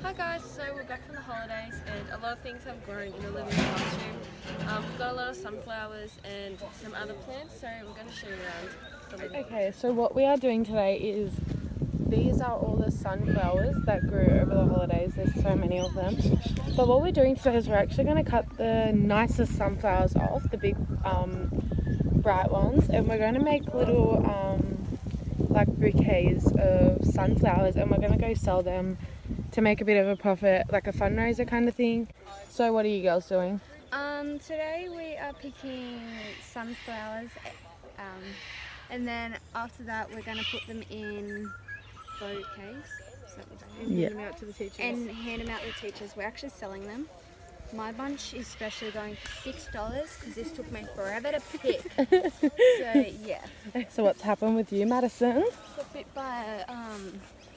Hi guys, so we're back from the holidays and a lot of things have grown in the living classroom. We've got a lot of sunflowers and some other plants, so we're going to show you around the living. Okay, so what we are doing today is these are all the sunflowers that grew over the holidays. There's so many of them. But what we're doing today is we're actually going to cut the nicest sunflowers off, the big bright ones, and we're going to make little like bouquets of sunflowers, and we're going to go sell them to make a bit of a profit, like a fundraiser kind of thing. So what are you girls doing? Today we are picking sunflowers, and then after that we're going to put them in bouquets. Is that what they Yeah. Hand them out to the teachers. And hand them out to the teachers. We're actually selling them. My bunch is specially going for $6 because this took me forever to pick. So yeah, So what's happened with you, Madison? got bit by a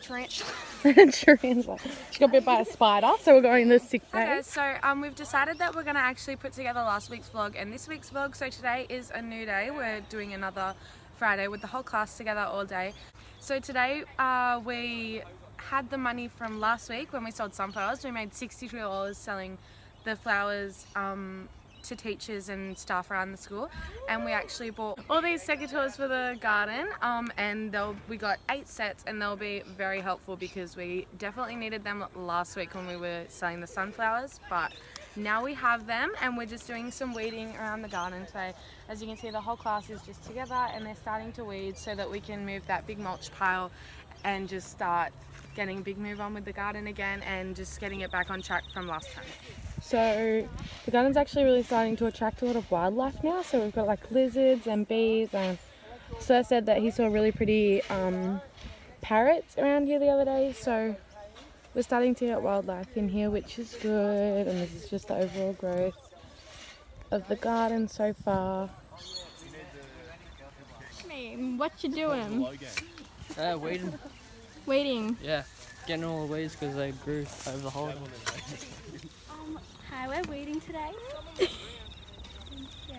tarantula. She got bit by a spider, so we're going this sick Hi day. guys, so we've decided that we're going to actually put together last week's vlog and this week's vlog. So today is a new day. We're doing another Friday with the whole class together all day. So today we had the money from last week when we sold sunflowers. We made $62 selling the flowers to teachers and staff around the school, and we actually bought all these secateurs for the garden, and we got 8 sets, and they'll be very helpful because we definitely needed them last week when we were selling the sunflowers, but now we have them and we're just doing some weeding around the garden today. As you can see, the whole class is just together and they're starting to weed so that we can move that big mulch pile and just start getting a big move on with the garden again and just getting it back on track from last time. So the garden's actually really starting to attract a lot of wildlife now. So we've got like lizards and bees, and Sir said that he saw really pretty parrots around here the other day. So we're starting to get wildlife in here, which is good. And this is just the overall growth of the garden so far. What you doing? Waiting. Waiting. Yeah, getting all the weeds because they grew over the holidays. Hi, we're waiting today. Yeah.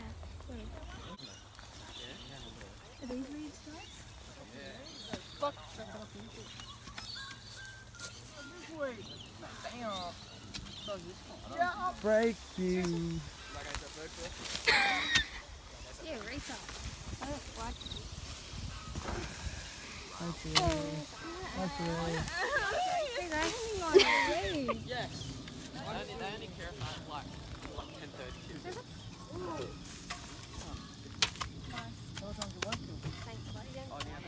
Are these weeds nice? Break you. Yeah, race up. I don't like it. That's really. Hey guys, hanging on the weed. Yes. They only care about like 10:30.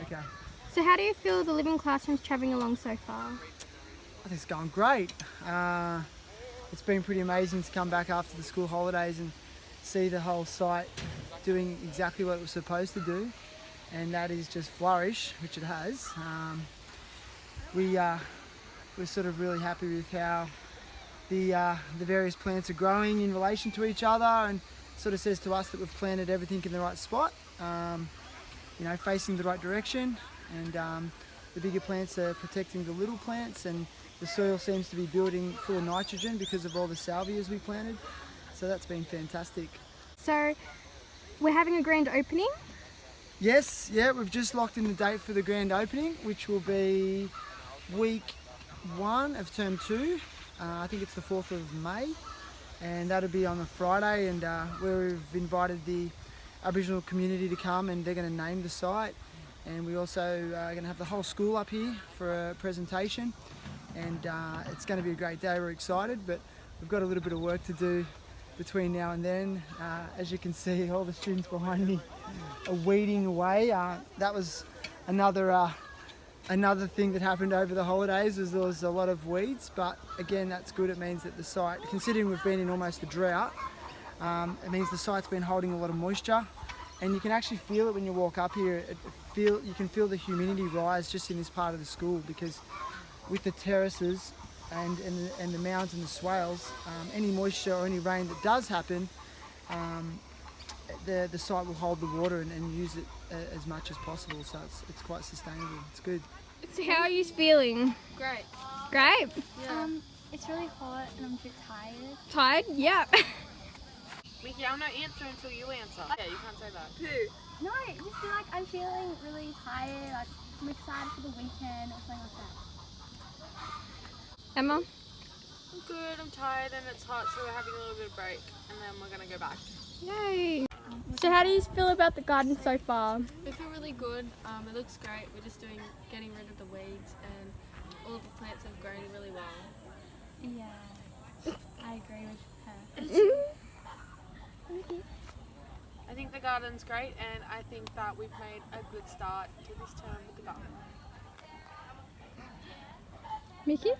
Okay. So how do you feel the living classroom's travelling along so far? I think it's going great. It's been pretty amazing to come back after the school holidays and see the whole site doing exactly what it was supposed to do, and that is just flourish, which it has. We're sort of really happy with how the various plants are growing in relation to each other, and sort of says to us that we've planted everything in the right spot, facing the right direction, and the bigger plants are protecting the little plants, and the soil seems to be building full of nitrogen because of all the salvias we planted. So that's been fantastic. So we're having a grand opening. Yes, yeah, we've just locked in the date for the grand opening, which will be week 1 of term 2. I think it's the 4th of May, and that'll be on a Friday, and where we've invited the Aboriginal community to come, and they're going to name the site, and we also are going to have the whole school up here for a presentation, and it's going to be a great day. We're excited, but we've got a little bit of work to do between now and then. As you can see, all the students behind me are weeding away. That was another thing that happened over the holidays, was there was a lot of weeds, but again, that's good. It means that the site, considering we've been in almost a drought, it means the site's been holding a lot of moisture, and you can actually feel it when you walk up here. You can feel the humidity rise just in this part of the school, because with the terraces and the mounds and the swales, any moisture or any rain that does happen, the site will hold the water and use it as much as possible, so it's quite sustainable. It's good. So how are you feeling? Great. Great. It's really hot and I'm a bit tired. Tired? Yeah. Mickey, I'm not answering until you answer. Yeah, you can't say that. No, I just feel like I'm feeling really tired. Like I'm excited for the weekend or something like that. Emma? I'm good, I'm tired and it's hot, so we're having a little bit of break and then we're gonna go back. Yay! So how do you feel about the garden so far? We feel really good. It looks great. We're just getting rid of the weeds, and all of the plants have grown really well. Yeah, I agree with her. I think the garden's great and I think that we've made a good start to this term with the garden. Mickey?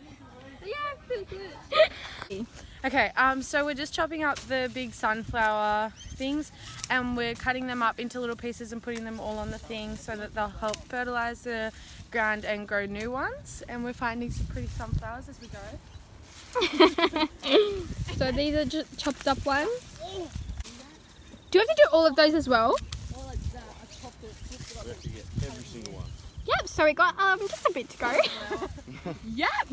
Yeah, I feel good. Okay, so we're just chopping up the big sunflower things and we're cutting them up into little pieces and putting them all on the thing so that they'll help fertilize the ground and grow new ones. And we're finding some pretty sunflowers as we go. So these are just chopped up ones. Do you have to do all of those as well? We have to get every single one. Yep, so we got just a bit to go. Yep!